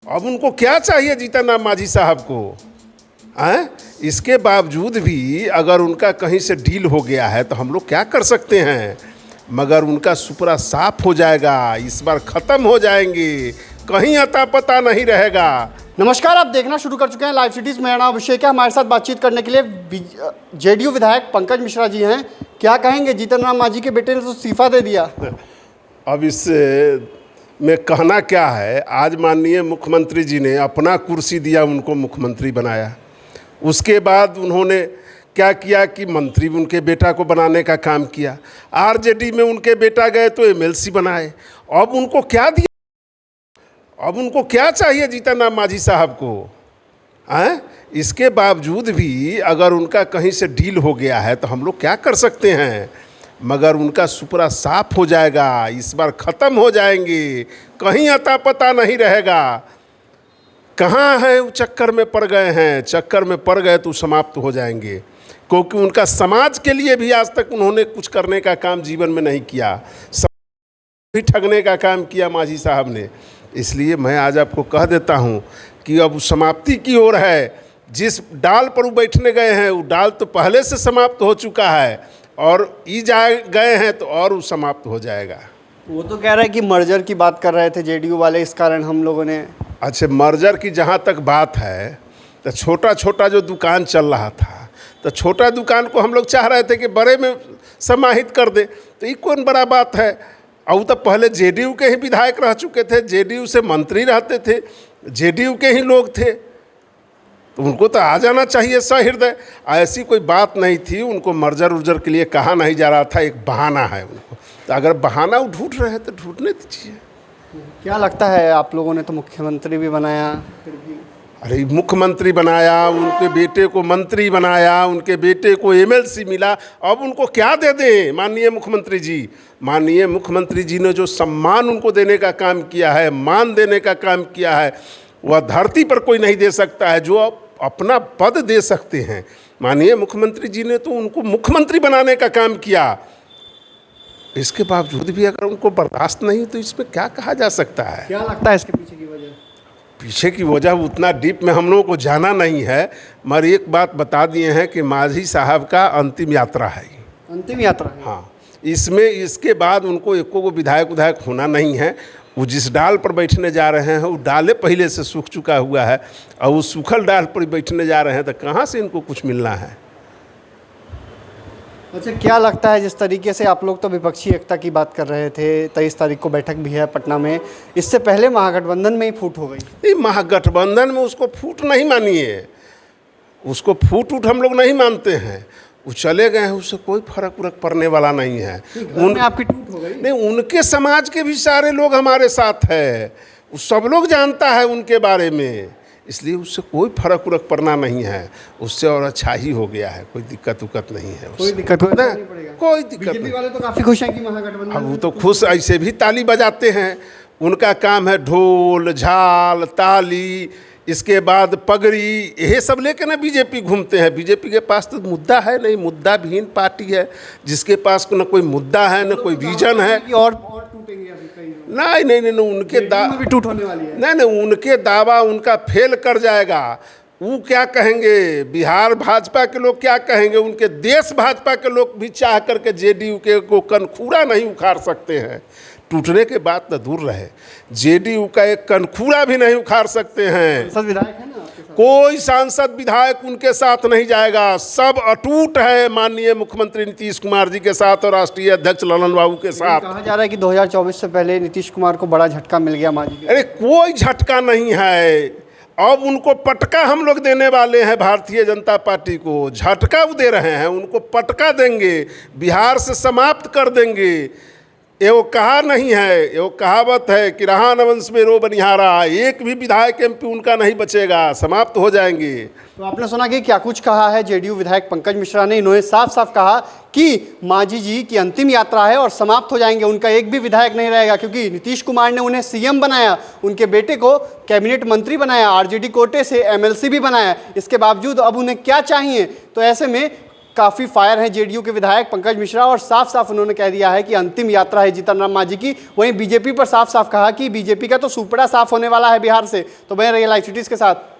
अब उनको क्या चाहिए जीतन राम मांझी साहब को? हैं? इसके बावजूद भी अगर उनका कहीं से डील हो गया है तो हम लोग क्या कर सकते हैं? मगर उनका सुपरा साफ हो जाएगा, इस बार ख़त्म हो जाएंगे, कहीं अता पता नहीं रहेगा। नमस्कार, आप देखना शुरू कर चुके हैं लाइव सिटीज़। मेरा नाम अभिषेक है। हमारे साथ बातचीत करने के लिए जेडीयू विधायक पंकज मिश्रा जी हैं। क्या कहेंगे? जीतन राम मांझी के बेटे ने तो इस्तीफा दे दिया। अब इससे में कहना क्या है, आज माननीय मुख्यमंत्री जी ने अपना कुर्सी दिया, उनको मुख्यमंत्री बनाया। उसके बाद उन्होंने क्या किया कि मंत्री भी उनके बेटा को बनाने का काम किया। आरजेडी में उनके बेटा गए तो एमएलसी बनाए। अब उनको क्या दिया? अब उनको क्या चाहिए जीतन राम मांझी साहब को? हैं? इसके बावजूद भी अगर उनका कहीं से डील हो गया है तो हम लोग क्या कर सकते हैं? मगर उनका सुपरा साफ हो जाएगा, इस बार ख़त्म हो जाएंगे, कहीं अता पता नहीं रहेगा। कहाँ है वो चक्कर में पड़ गए हैं, चक्कर में पड़ गए तो समाप्त हो जाएंगे। क्योंकि उनका समाज के लिए भी आज तक उन्होंने कुछ करने का काम जीवन में नहीं किया, भी ठगने का काम किया मांझी साहब ने। इसलिए मैं आज आपको कह देता हूँ कि अब समाप्ति की ओर है। जिस डाल पर वो बैठने गए हैं वो डाल तो पहले से समाप्त हो चुका है, और गए हैं तो और वो समाप्त हो जाएगा। वो तो कह रहा है कि मर्जर की बात कर रहे थे जेडीयू वाले, इस कारण हम लोगों ने। अच्छा, मर्जर की जहाँ तक बात है तो छोटा छोटा जो दुकान चल रहा था तो छोटा दुकान को हम लोग चाह रहे थे कि बड़े में समाहित कर दे, तो ये कौन बड़ा बात है? और तो पहले जेडीयू के ही विधायक रह चुके थे, जेडीयू से मंत्री रहते थे, जेडीयू के ही लोग थे, तो उनको तो आ जाना चाहिए सहृदय। ऐसी कोई बात नहीं थी, उनको मर्जर उर्जर के लिए कहा नहीं जा रहा था, एक बहाना है उनको। तो अगर बहाना वो ढूंढ रहे हैं तो ढूंढने दीजिए। क्या लगता है, आप लोगों ने तो मुख्यमंत्री भी बनाया, फिर भी? अरे मुख्यमंत्री बनाया, उनके बेटे को मंत्री बनाया, उनके बेटे को एमएलसी मिला, अब उनको क्या दे दें? माननीय मुख्यमंत्री जी, माननीय मुख्यमंत्री जी ने जो सम्मान उनको देने का काम किया है, मान देने का काम किया है, वह धरती पर कोई नहीं दे सकता है। जो अपना पद दे सकते हैं, माननीय मुख्यमंत्री जी ने तो उनको मुख्यमंत्री बनाने का काम किया। इसके बावजूद भी अगर उनको बर्दाश्त नहीं तो इसमें क्या कहा जा सकता है? क्या लगता है इसके पीछे की वजह? पीछे की वजह उतना डीप में हम लोगों को जाना नहीं है, मगर एक बात बता दिए हैं कि मांझी साहब का अंतिम यात्रा है। अंतिम यात्रा है? हाँ, इसमें इसके बाद उनको एको को विधायक होना नहीं है। वो जिस डाल पर बैठने जा रहे हैं वो डाले पहले से सूख चुका हुआ है, और वो सूखल डाल पर बैठने जा रहे हैं तो कहाँ से इनको कुछ मिलना है? अच्छा, क्या लगता है, जिस तरीके से आप लोग तो विपक्षी एकता की बात कर रहे थे, 23 तारीख को बैठक भी है पटना में, इससे पहले महागठबंधन में ही फूट हो गई। नहीं, महागठबंधन में उसको फूट नहीं मानिए, उसको फूट हम लोग नहीं मानते हैं। वो चले गए हैं, उससे कोई फर्क पड़ने वाला नहीं है। आपकी टूट हो गई? नहीं, उनके समाज के भी सारे लोग हमारे साथ है, सब लोग जानता है उनके बारे में, इसलिए उससे कोई फर्क पड़ना नहीं है। उससे और अच्छा ही हो गया है, कोई दिक्कत नहीं है। कोई दिक्कत नहीं पड़ेगा। कोई दिक्कत बीजेपी वाले तो काफ़ी खुश हैं कि महागठबंधन। अब वो तो खुश ऐसे भी ताली बजाते हैं, उनका काम है ढोल झाल ताली, इसके बाद पगड़ी, यही सब लेके ना बीजेपी घूमते हैं। बीजेपी के पास तो मुद्दा है नहीं, मुद्दा विहीन पार्टी है, जिसके पास न कोई मुद्दा है न कोई विजन है। और टूटेंगे अभी कई लोग। नहीं, उनके भी टूट होने वाली है। नहीं, उनके दावा उनका फेल कर जाएगा। वो क्या कहेंगे, बिहार भाजपा के लोग क्या कहेंगे, उनके देश भाजपा के लोग भी चाह करके जेडीयू के को कनखूरा नहीं उखाड़ सकते हैं। टूटने के बाद तो दूर रहे, जेडीयू का एक कनखूरा भी नहीं उखाड़ सकते हैं। सांसद विधायक है ना आपके साथ? कोई सांसद विधायक उनके साथ नहीं जाएगा, सब अटूट है माननीय मुख्यमंत्री नीतीश कुमार जी के साथ और राष्ट्रीय अध्यक्ष ललन बाबू के साथ। कहा जा रहा है कि 2024 से पहले नीतीश कुमार को बड़ा झटका मिल गया मांझी के। अरे कोई झटका नहीं है, अब उनको पटका हम लोग देने वाले हैं। भारतीय जनता पार्टी को झटका वो दे रहे हैं, उनको पटका देंगे, बिहार से समाप्त कर देंगे। ये वो कहा नहीं है, ये वो कहावत है कि रहा न वंश में रो बनिहारा, एक भी विधायक एमपी उनका नहीं बचेगा, समाप्त हो जाएंगे। तो आपने सुना कि क्या कुछ कहा है जेडीयू विधायक पंकज मिश्रा ने। इन्होंने साफ साफ कहा कि मांझी जी की अंतिम यात्रा है और समाप्त हो जाएंगे, उनका एक भी विधायक नहीं रहेगा, क्योंकि नीतीश कुमार ने उन्हें सीएम बनाया, उनके बेटे को कैबिनेट मंत्री बनाया, आरजेडी कोटे से एमएलसी भी बनाया। इसके बावजूद अब उन्हें क्या चाहिए? तो ऐसे में काफ़ी फायर हैं जेडीयू के विधायक पंकज मिश्रा और साफ साफ उन्होंने कह दिया है कि अंतिम यात्रा है जीतन राम मांझी की। वहीं बीजेपी पर साफ साफ कहा कि बीजेपी का तो सुपड़ा साफ होने वाला है बिहार से। तो बने रहिए लाइव सिटीज के साथ।